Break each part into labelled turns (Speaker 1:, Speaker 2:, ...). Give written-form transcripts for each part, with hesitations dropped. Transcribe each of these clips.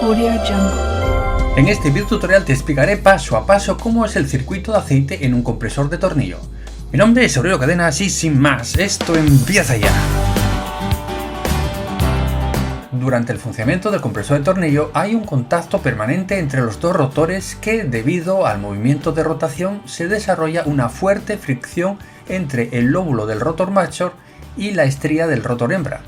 Speaker 1: Audio Jungle.
Speaker 2: En este video tutorial te explicaré paso a paso cómo es el circuito de aceite en un compresor de tornillo. Mi nombre es Aurelio Cadenas y sin más, esto empieza ya. Durante el funcionamiento del compresor de tornillo hay un contacto permanente entre los dos rotores que, debido al movimiento de rotación, se desarrolla una fuerte fricción entre el lóbulo del rotor macho y la estría del rotor hembra.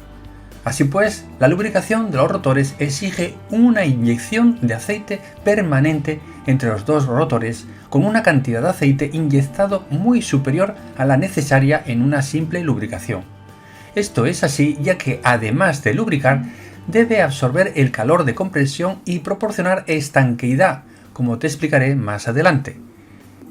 Speaker 2: Así pues, la lubricación de los rotores exige una inyección de aceite permanente entre los dos rotores con una cantidad de aceite inyectado muy superior a la necesaria en una simple lubricación. Esto es así ya que, además de lubricar, debe absorber el calor de compresión y proporcionar estanqueidad, como te explicaré más adelante.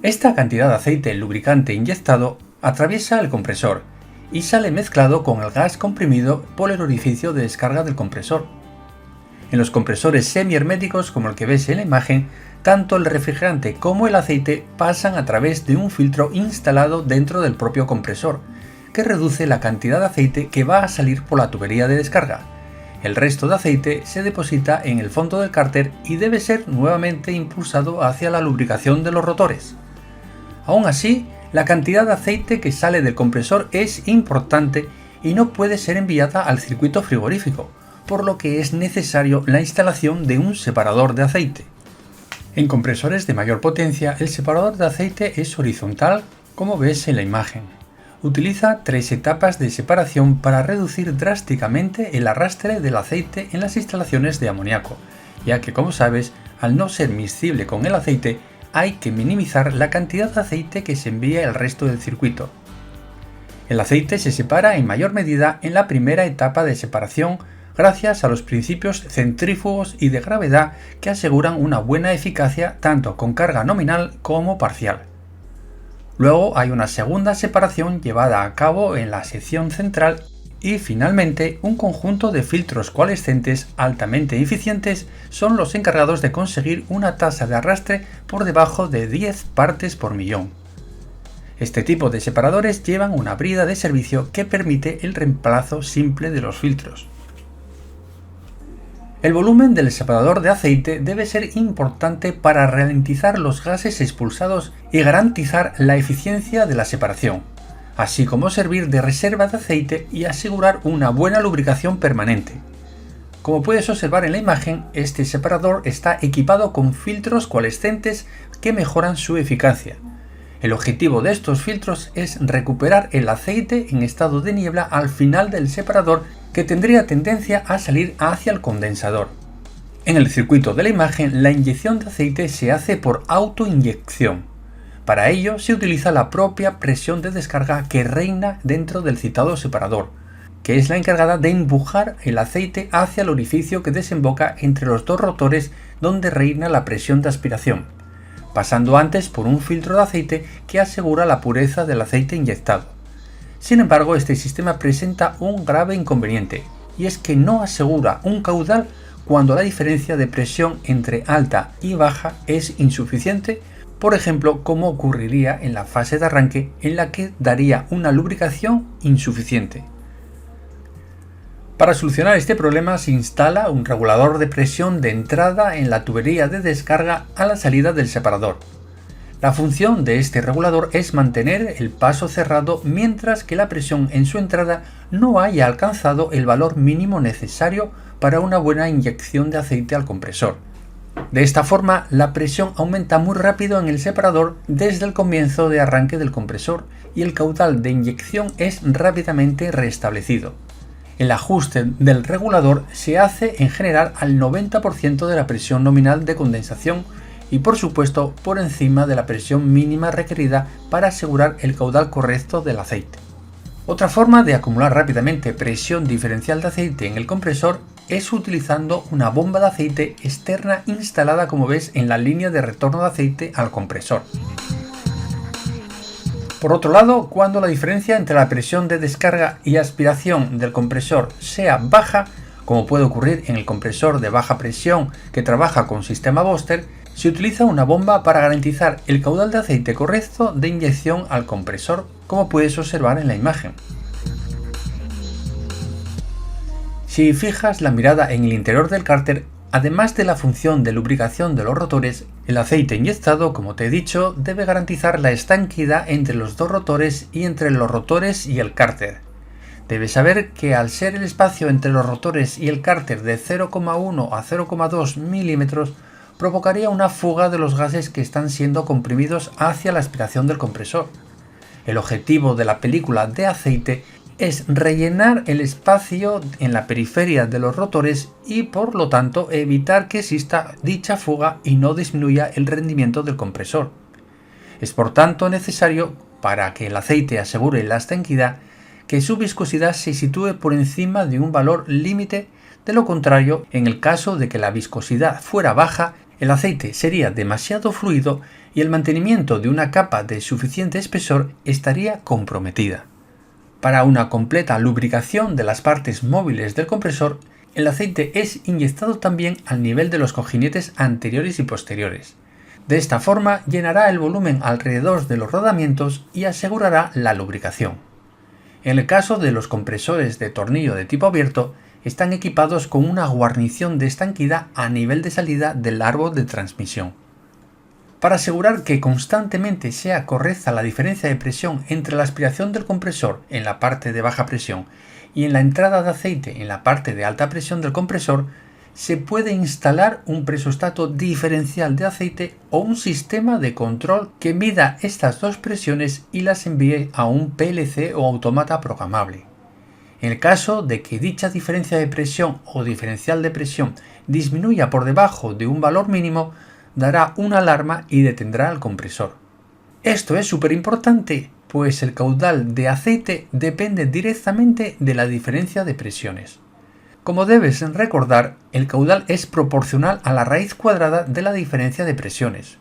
Speaker 2: Esta cantidad de aceite lubricante inyectado atraviesa el compresor y sale mezclado con el gas comprimido por el orificio de descarga del compresor. En los compresores semiherméticos como el que ves en la imagen, tanto el refrigerante como el aceite pasan a través de un filtro instalado dentro del propio compresor, que reduce la cantidad de aceite que va a salir por la tubería de descarga. El resto de aceite se deposita en el fondo del cárter y debe ser nuevamente impulsado hacia la lubricación de los rotores. Aún así, la cantidad de aceite que sale del compresor es importante y no puede ser enviada al circuito frigorífico, por lo que es necesario la instalación de un separador de aceite. En compresores de mayor potencia, el separador de aceite es horizontal, como ves en la imagen. Utiliza 3 etapas de separación para reducir drásticamente el arrastre del aceite en las instalaciones de amoníaco, ya que, como sabes, al no ser miscible con el aceite, hay que minimizar la cantidad de aceite que se envía al resto del circuito. El aceite se separa en mayor medida en la primera etapa de separación gracias a los principios centrífugos y de gravedad que aseguran una buena eficacia tanto con carga nominal como parcial. Luego hay una segunda separación llevada a cabo en la sección central y finalmente un conjunto de filtros coalescentes altamente eficientes son los encargados de conseguir una tasa de arrastre por debajo de 10 partes por millón. Este tipo de separadores llevan una brida de servicio que permite el reemplazo simple de los filtros. El volumen del separador de aceite debe ser importante para ralentizar los gases expulsados y garantizar la eficiencia de la separación, así como servir de reserva de aceite y asegurar una buena lubricación permanente. Como puedes observar en la imagen, este separador está equipado con filtros coalescentes que mejoran su eficacia. El objetivo de estos filtros es recuperar el aceite en estado de niebla al final del separador, que tendría tendencia a salir hacia el condensador. En el circuito de la imagen, la inyección de aceite se hace por autoinyección. Para ello se utiliza la propia presión de descarga que reina dentro del citado separador, que es la encargada de empujar el aceite hacia el orificio que desemboca entre los dos rotores donde reina la presión de aspiración, pasando antes por un filtro de aceite que asegura la pureza del aceite inyectado. Sin embargo, este sistema presenta un grave inconveniente, y es que no asegura un caudal cuando la diferencia de presión entre alta y baja es insuficiente, por ejemplo, como ocurriría en la fase de arranque en la que daría una lubricación insuficiente. Para solucionar este problema se instala un regulador de presión de entrada en la tubería de descarga a la salida del separador. La función de este regulador es mantener el paso cerrado mientras que la presión en su entrada no haya alcanzado el valor mínimo necesario para una buena inyección de aceite al compresor. De esta forma, la presión aumenta muy rápido en el separador desde el comienzo de arranque del compresor y el caudal de inyección es rápidamente restablecido. El ajuste del regulador se hace en general al 90% de la presión nominal de condensación y, por supuesto, por encima de la presión mínima requerida para asegurar el caudal correcto del aceite. Otra forma de acumular rápidamente presión diferencial de aceite en el compresor es utilizando una bomba de aceite externa instalada, como ves, en la línea de retorno de aceite al compresor. Por otro lado, cuando la diferencia entre la presión de descarga y aspiración del compresor sea baja, como puede ocurrir en el compresor de baja presión que trabaja con sistema Booster, se utiliza una bomba para garantizar el caudal de aceite correcto de inyección al compresor, como puedes observar en la imagen. Si fijas la mirada en el interior del cárter, Además de la función de lubricación de los rotores, el aceite inyectado, como te he dicho, debe garantizar la estanquidad entre los dos rotores y entre los rotores y el cárter. Debes saber que al ser el espacio entre los rotores y el cárter de 0,1 a 0,2 milímetros, provocaría una fuga de los gases que están siendo comprimidos hacia la aspiración del compresor. El objetivo de la película de aceite es rellenar el espacio en la periferia de los rotores y por lo tanto evitar que exista dicha fuga y no disminuya el rendimiento del compresor. Es por tanto necesario, para que el aceite asegure la estanquidad, que su viscosidad se sitúe por encima de un valor límite. De lo contrario, en el caso de que la viscosidad fuera baja, el aceite sería demasiado fluido y el mantenimiento de una capa de suficiente espesor estaría comprometida. Para una completa lubricación de las partes móviles del compresor, el aceite es inyectado también al nivel de los cojinetes anteriores y posteriores. De esta forma llenará el volumen alrededor de los rodamientos y asegurará la lubricación. En el caso de los compresores de tornillo de tipo abierto, están equipados con una guarnición de estanquidad a nivel de salida del árbol de transmisión. Para asegurar que constantemente sea correcta la diferencia de presión entre la aspiración del compresor en la parte de baja presión y en la entrada de aceite en la parte de alta presión del compresor, se puede instalar un presostato diferencial de aceite o un sistema de control que mida estas dos presiones y las envíe a un PLC o autómata programable. En el caso de que dicha diferencia de presión o diferencial de presión disminuya por debajo de un valor mínimo, dará una alarma y detendrá el compresor. Esto es súper importante, pues el caudal de aceite depende directamente de la diferencia de presiones. Como debes recordar, el caudal es proporcional a la raíz cuadrada de la diferencia de presiones.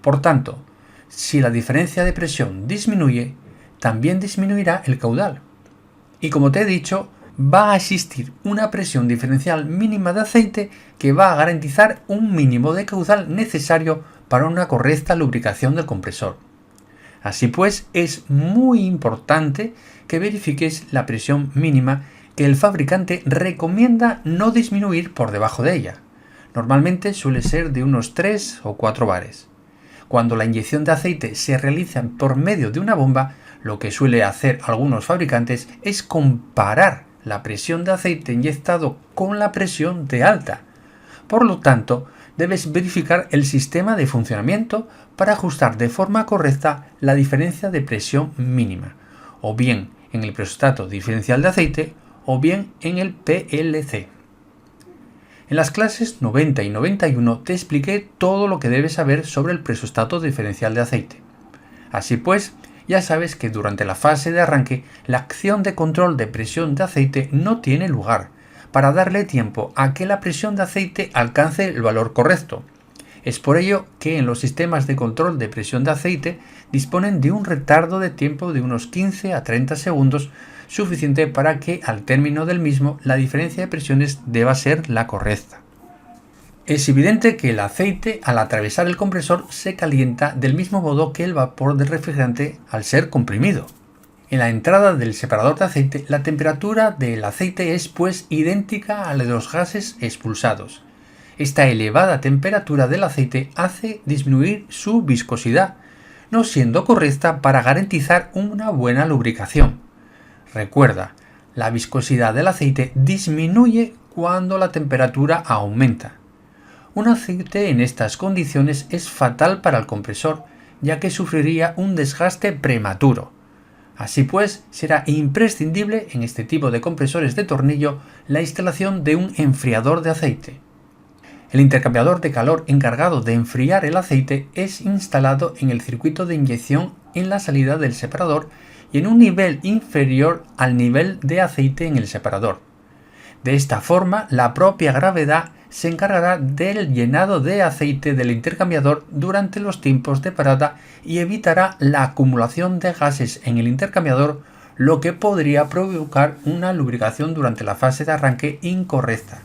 Speaker 2: Por tanto, si la diferencia de presión disminuye, también disminuirá el caudal. Y como te he dicho, va a existir una presión diferencial mínima de aceite que va a garantizar un mínimo de caudal necesario para una correcta lubricación del compresor. Así pues, es muy importante que verifiques la presión mínima que el fabricante recomienda no disminuir por debajo de ella. Normalmente suele ser de unos 3 o 4 bares. Cuando la inyección de aceite se realiza por medio de una bomba, lo que suele hacer algunos fabricantes es comparar la presión de aceite inyectado con la presión de alta. Por lo tanto, debes verificar el sistema de funcionamiento para ajustar de forma correcta la diferencia de presión mínima, o bien en el presostato diferencial de aceite o bien en el PLC. En las clases 90 y 91 te expliqué todo lo que debes saber sobre el presostato diferencial de aceite. Así pues, ya sabes que durante la fase de arranque la acción de control de presión de aceite no tiene lugar, para darle tiempo a que la presión de aceite alcance el valor correcto. Es por ello que en los sistemas de control de presión de aceite disponen de un retardo de tiempo de unos 15 a 30 segundos, suficiente para que al término del mismo la diferencia de presiones deba ser la correcta. Es evidente que el aceite al atravesar el compresor se calienta del mismo modo que el vapor del refrigerante al ser comprimido. En la entrada del separador de aceite, la temperatura del aceite es pues idéntica a la de los gases expulsados. Esta elevada temperatura del aceite hace disminuir su viscosidad, no siendo correcta para garantizar una buena lubricación. Recuerda, la viscosidad del aceite disminuye cuando la temperatura aumenta. Un aceite en estas condiciones es fatal para el compresor, ya que sufriría un desgaste prematuro. Así pues, será imprescindible en este tipo de compresores de tornillo la instalación de un enfriador de aceite. El intercambiador de calor encargado de enfriar el aceite es instalado en el circuito de inyección en la salida del separador y en un nivel inferior al nivel de aceite en el separador. De esta forma, la propia gravedad se encargará del llenado de aceite del intercambiador durante los tiempos de parada y evitará la acumulación de gases en el intercambiador, lo que podría provocar una lubricación durante la fase de arranque incorrecta.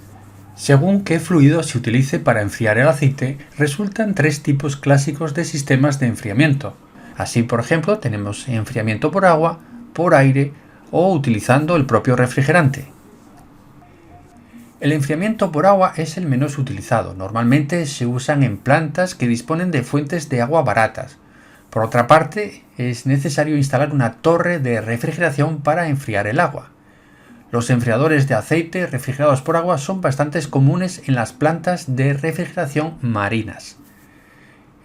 Speaker 2: Según qué fluido se utilice para enfriar el aceite, resultan 3 tipos clásicos de sistemas de enfriamiento. Así, por ejemplo, tenemos enfriamiento por agua, por aire o utilizando el propio refrigerante. El enfriamiento por agua es el menos utilizado. Normalmente se usan en plantas que disponen de fuentes de agua baratas. Por otra parte, es necesario instalar una torre de refrigeración para enfriar el agua. Los enfriadores de aceite refrigerados por agua son bastante comunes en las plantas de refrigeración marinas.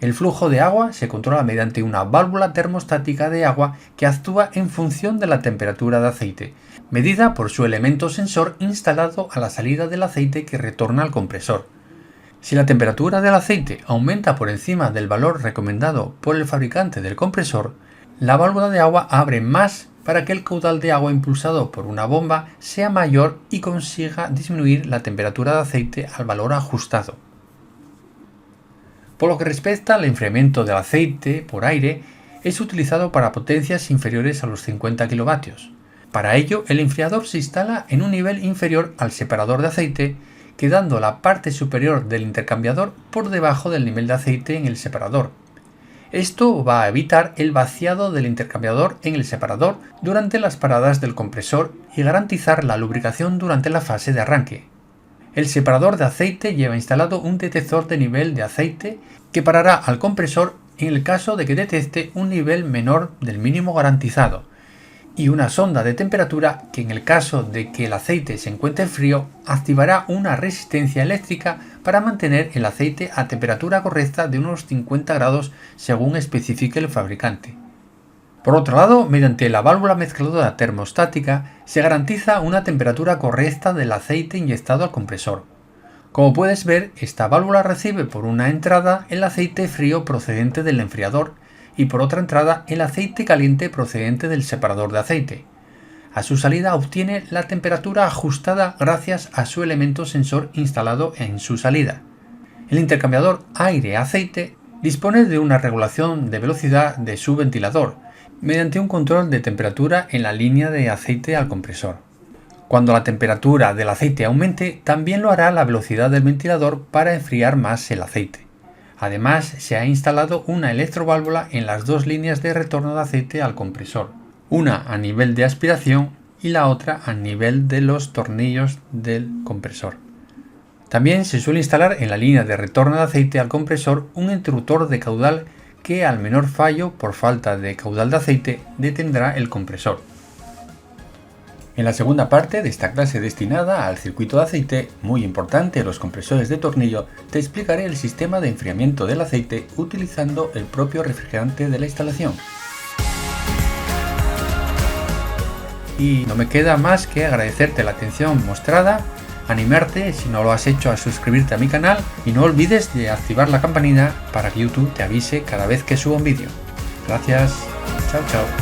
Speaker 2: El flujo de agua se controla mediante una válvula termostática de agua que actúa en función de la temperatura de aceite, medida por su elemento sensor instalado a la salida del aceite que retorna al compresor. Si la temperatura del aceite aumenta por encima del valor recomendado por el fabricante del compresor, la válvula de agua abre más para que el caudal de agua impulsado por una bomba sea mayor y consiga disminuir la temperatura de aceite al valor ajustado. Por lo que respecta al enfriamiento del aceite por aire, es utilizado para potencias inferiores a los 50 kW. Para ello, el enfriador se instala en un nivel inferior al separador de aceite, quedando la parte superior del intercambiador por debajo del nivel de aceite en el separador. Esto va a evitar el vaciado del intercambiador en el separador durante las paradas del compresor y garantizar la lubricación durante la fase de arranque. El separador de aceite lleva instalado un detector de nivel de aceite que parará al compresor en el caso de que detecte un nivel menor del mínimo garantizado, y una sonda de temperatura que en el caso de que el aceite se encuentre frío activará una resistencia eléctrica para mantener el aceite a temperatura correcta de unos 50 grados según especifique el fabricante. Por otro lado, mediante la válvula mezcladora termostática se garantiza una temperatura correcta del aceite inyectado al compresor. Como puedes ver, esta válvula recibe por una entrada el aceite frío procedente del enfriador y por otra entrada el aceite caliente procedente del separador de aceite. A su salida obtiene la temperatura ajustada gracias a su elemento sensor instalado en su salida. El intercambiador aire-aceite dispone de una regulación de velocidad de su ventilador, mediante un control de temperatura en la línea de aceite al compresor. Cuando la temperatura del aceite aumente, también lo hará la velocidad del ventilador para enfriar más el aceite. Además, se ha instalado una electroválvula en las dos líneas de retorno de aceite al compresor, una a nivel de aspiración y la otra a nivel de los tornillos del compresor. También se suele instalar en la línea de retorno de aceite al compresor un interruptor de caudal que al menor fallo por falta de caudal de aceite detendrá el compresor. En la segunda parte de esta clase destinada al circuito de aceite, muy importante los compresores de tornillo, te explicaré el sistema de enfriamiento del aceite utilizando el propio refrigerante de la instalación. Y no me queda más que agradecerte la atención mostrada, animarte si no lo has hecho a suscribirte a mi canal y no olvides de activar la campanita para que YouTube te avise cada vez que suba un vídeo. Gracias, chao chao.